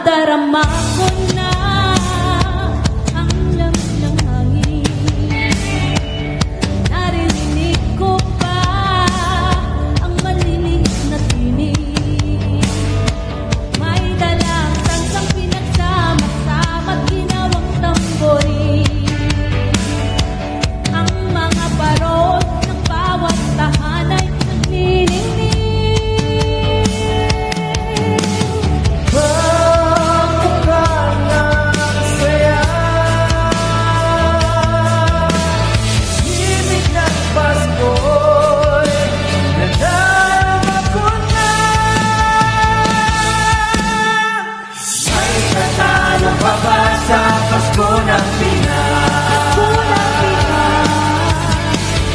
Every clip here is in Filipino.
nadarama ko na ang lamig ng hangin. Naririnig ko pa ang maliliit na tinig. May dalang tansang pinagsama-sama't ginawang tamborin. Ang mga parol ng bawat tahanay naglilingling. Sa Pasko ng Pinas,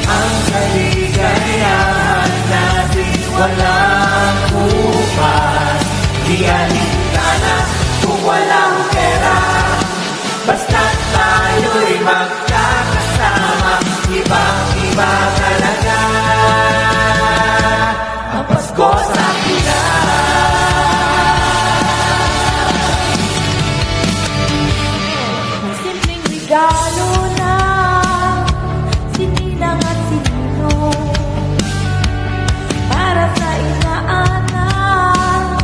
ang kaligayahan natin walang bukas. Di alintana kung walang pera, basta't tayo'y magkakasama. Ibang-iba talaga ang Pasko sa Pinas. Regalo na sinilang at sinino para sa inaanak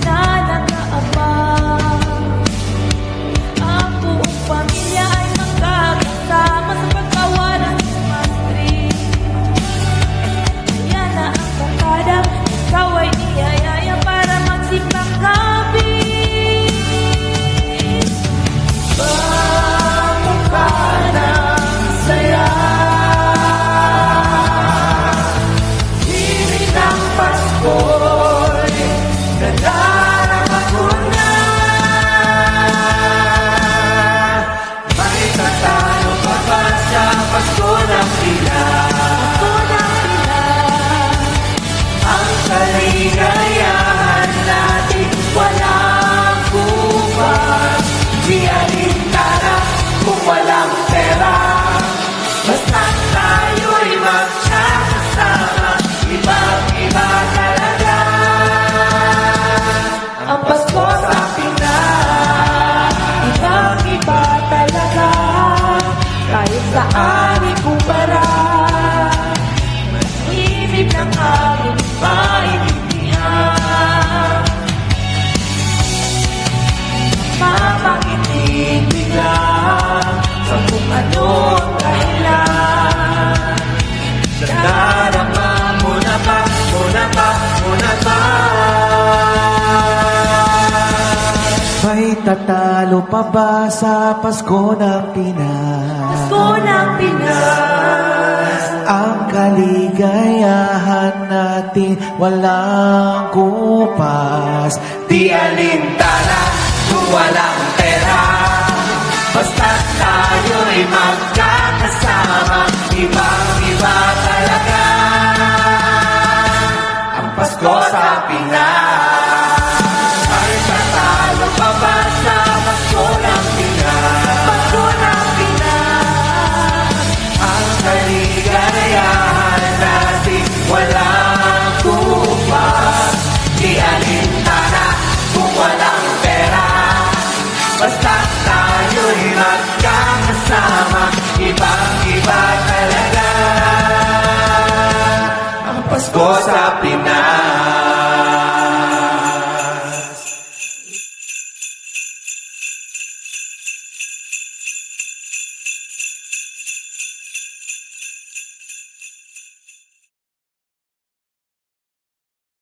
na nakaabang. Ang buong pamilya ay magkakasama sa pagkawalan ng pastry. Kaya na ang bakadang ikaw ay niyayaya para magsimbang gabi. Kaligayahan natin walang bukas. Di alintana kung walang pera, basta tayo'y magkakasama. Ibang-iba talaga ang Pasko sa Pinas. Ibang-iba talaga kahit saan ikumpara. Ibig ng aming maintindihan, mapakinig bigla sa kung anong dahilan. Darama mo na ba, mo na ba, mo na ba? May tatalo pa ba sa Pasko ng Pinas? Pasko ng Pinas. Ang kaligayahan natin walang kupas. Di alintana kung walang pera, basta tayo'y magkakasama. Ibang-iba talaga ang Pasko sa Pinas. Ay tatalo pa ba sa Pasko ng Pinas? Pasko ng Pinas. Ang kaligayahan natin walang kupas. Di alintana kung walang pera, basta tayo'y magkakasama. Ibang-iba talaga ang Pasko sa Pinas.